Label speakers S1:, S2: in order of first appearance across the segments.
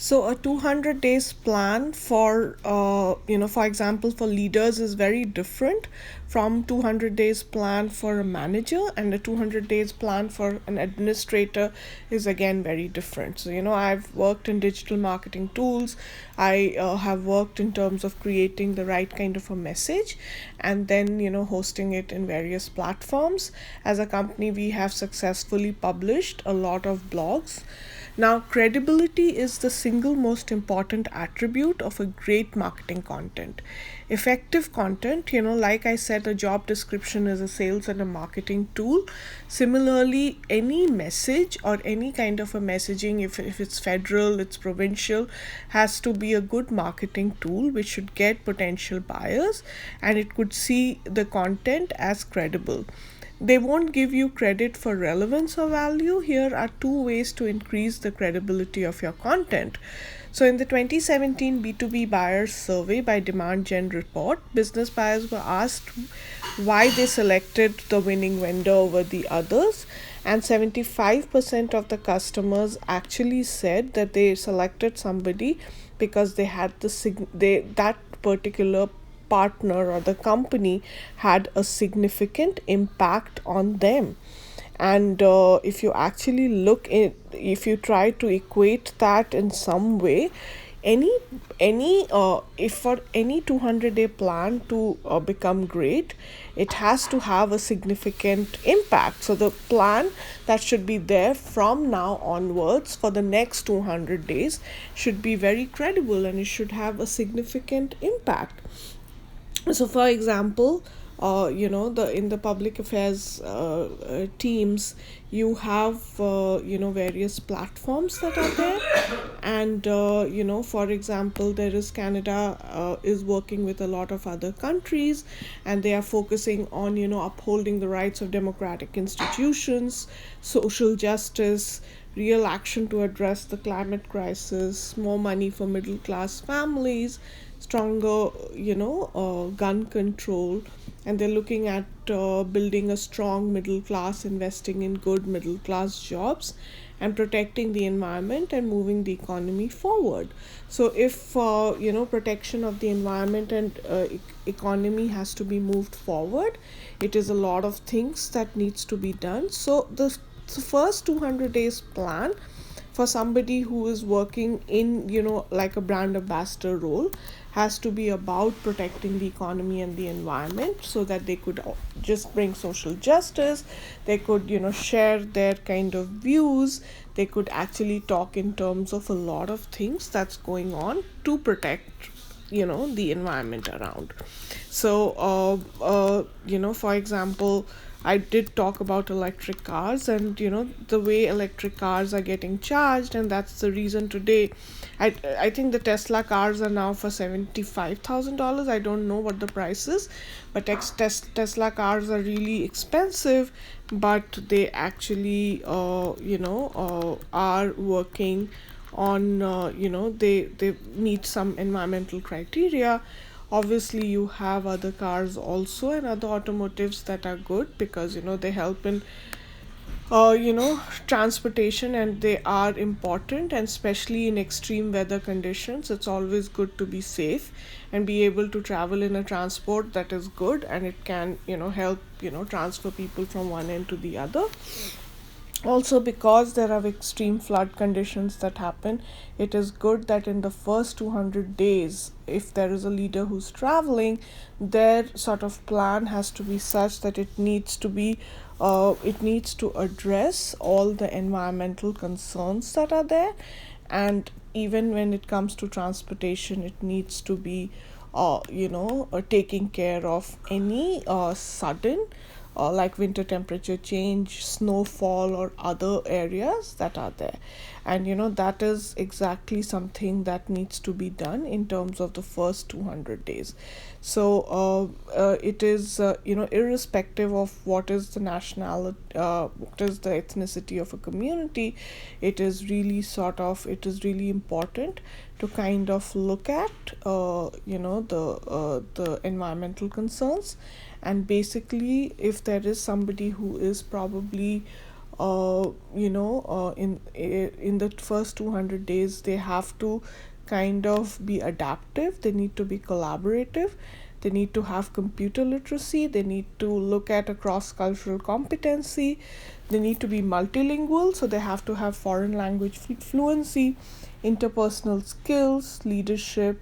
S1: So a 200 days plan for for example for leaders is very different from 200 days plan for a manager, and a 200 days plan for an administrator is again very different. So I've worked in digital marketing tools. I have worked in terms of creating the right kind of a message and then hosting it in various platforms. As a company, we have successfully published a lot of blogs. Now, credibility is the single most important attribute of a great marketing content. Effective content, like I said, a job description is a sales and a marketing tool. Similarly, any message or any kind of a messaging, if it's federal, it's provincial, has to be a good marketing tool which should get potential buyers, and it could see the content as credible. They won't give you credit for relevance or value. Here are two ways to increase the credibility of your content. So, in the 2017 B2B Buyers Survey by Demand Gen report, business buyers were asked why they selected the winning vendor over the others, and 75% of the customers actually said that they selected somebody because they had that particular partner or the company had a significant impact on them. And if you actually if you try to equate that in some way, any if for any 200-day plan to become great, it has to have a significant impact. So the plan that should be there from now onwards for the next 200 days should be very credible, and it should have a significant impact. So for example, the in the public affairs teams, you have various platforms that are there. And for example, there is Canada is working with a lot of other countries, and they are focusing on upholding the rights of democratic institutions, social justice, real action to address the climate crisis, more money for middle class families, stronger gun control. And they're looking at building a strong middle class, investing in good middle class jobs, and protecting the environment and moving the economy forward. So if protection of the environment and economy has to be moved forward, it is a lot of things that needs to be done. So the first 200 days plan for somebody who is working in like a brand ambassador role has to be about protecting the economy and the environment, so that they could just bring social justice. They could share their kind of views. They could actually talk in terms of a lot of things that's going on to protect the environment around. So for example, I did talk about electric cars, and the way electric cars are getting charged, and that's the reason today I think the Tesla cars are now for $75,000. I don't know what the price is, but Tesla cars are really expensive, but they actually are working on they meet some environmental criteria. Obviously, you have other cars also and other automotives that are good, because they help in transportation, and they are important, and especially in extreme weather conditions, it's always good to be safe and be able to travel in a transport that is good, and it can help transfer people from one end to the other. Also, because there are extreme flood conditions that happen, it is good that in the first 200 days, if there is a leader who's traveling, their sort of plan has to be such that it needs to address all the environmental concerns that are there. And even when it comes to transportation, it needs to be taking care of any sudden like winter temperature change, snowfall, or other areas that are there. And that is exactly something that needs to be done in terms of the first 200 days. So it is irrespective of what is the nationality, what is the ethnicity of a community, it is really important to kind of look at the environmental concerns. And basically, if there is somebody who is probably in the first 200 days, they have to kind of be adaptive, they need to be collaborative, they need to have computer literacy, they need to look at a cross cultural competency, they need to be multilingual, so they have to have foreign language fluency, interpersonal skills, leadership,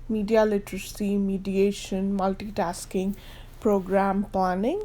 S1: media literacy, mediation, multitasking, program planning,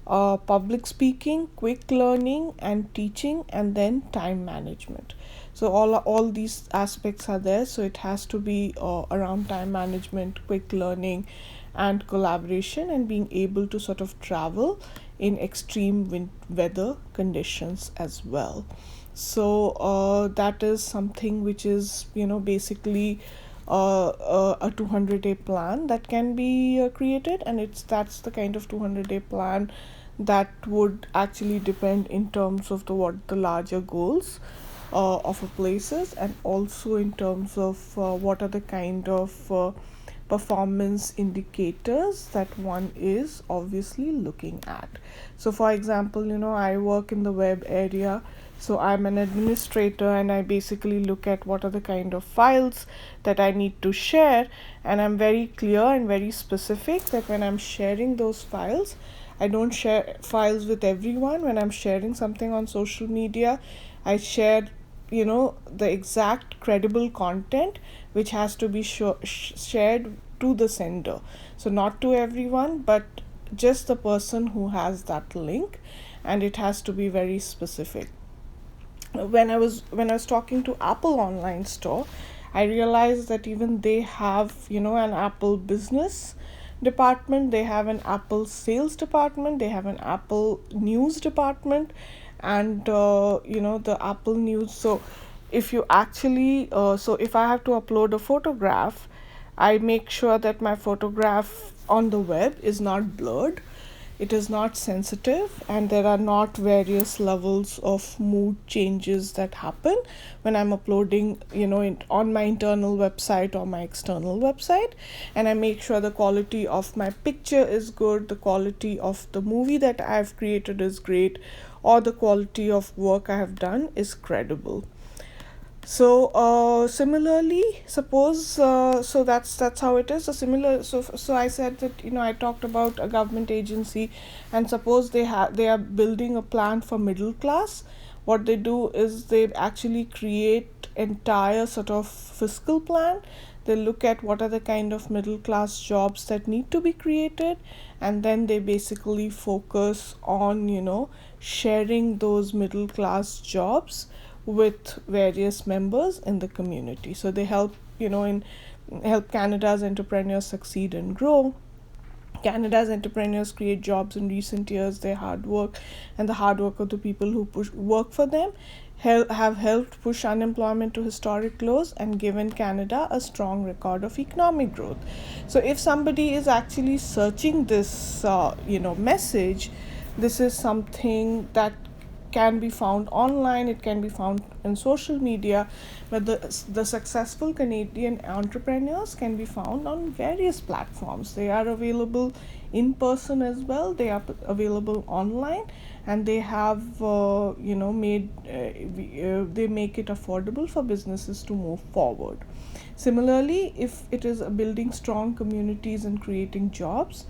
S1: public speaking, quick learning and teaching, and then time management. So all these aspects are there. So it has to be around time management, quick learning, and collaboration, and being able to sort of travel in extreme weather conditions as well. So that is something which is, basically a 200-day plan that can be created, and that's the kind of 200-day plan that would actually depend in terms of the larger goals of a places, and also in terms of what are the kind of performance indicators that one is obviously looking at. So for example, I work in the web area, so I'm an administrator, and I basically look at what are the kind of files that I need to share, and I'm very clear and very specific that when I'm sharing those files, I don't share files with everyone. When I'm sharing something on social media, I share the exact credible content which has to be shared to the sender, so not to everyone, but just the person who has that link, and it has to be very specific. When I was talking to Apple online store, I realized that even they have an Apple business department, they have an Apple sales department, they have an Apple news department, and the Apple news. So if you actually so if I have to upload a photograph, I make sure that my photograph on the web is not blurred, it is not sensitive, and there are not various levels of mood changes that happen when I'm uploading on my internal website or my external website. And I make sure the quality of my picture is good, the quality of the movie that I've created is great, or the quality of work I have done is credible. So similarly, suppose so that's how it is. So I said that I talked about a government agency, and suppose they are building a plan for middle class. What they do is they actually create entire sort of fiscal plan. They look at what are the kind of middle class jobs that need to be created, and then they basically focus on sharing those middle class jobs with various members in the community. So they help help Canada's entrepreneurs succeed and grow. Canada's entrepreneurs create jobs in recent years. Their hard work and the hard work of the people who work for them have helped push unemployment to historic lows and given Canada a strong record of economic growth. So if somebody is actually searching this message, this is something that can be found online, it can be found in social media, but the successful Canadian entrepreneurs can be found on various platforms. They are available in person as well, they are available online, and they have made they make it affordable for businesses to move forward. Similarly, if it is building strong communities and creating jobs,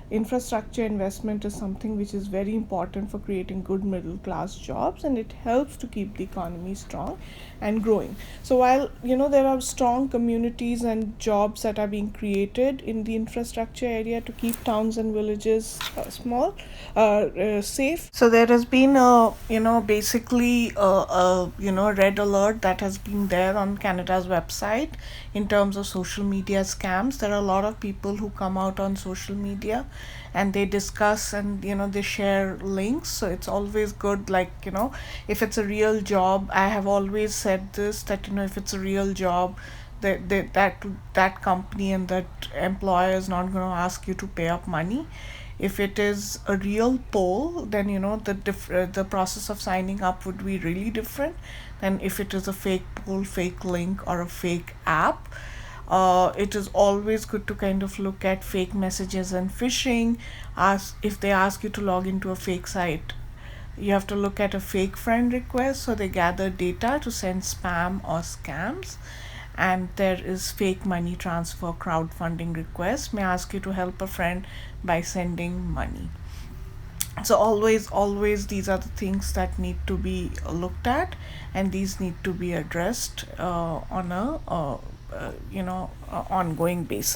S1: infrastructure investment is something which is very important for creating good middle class jobs, and it helps to keep the economy strong and growing. So while there are strong communities and jobs that are being created in the infrastructure area to keep towns and villages safe, so there has been a basically a red alert that has been there on Canada's website in terms of social media scams. There are a lot of people who come out on social media and they discuss, and they share links. So it's always good, like if it's a real job, I have always said this, that if it's a real job, that company and that employer is not going to ask you to pay up money. If it is a real poll, then the process of signing up would be really different than if it is a fake poll, fake link, or a fake app. It is always good to kind of look at fake messages and phishing. If they ask you to log into a fake site, You have to look at a fake friend request. So they gather data to send spam or scams. And there is fake money transfer crowdfunding request. May ask you to help a friend by sending money. So always these are the things that need to be looked at, and these need to be addressed on a ongoing basis.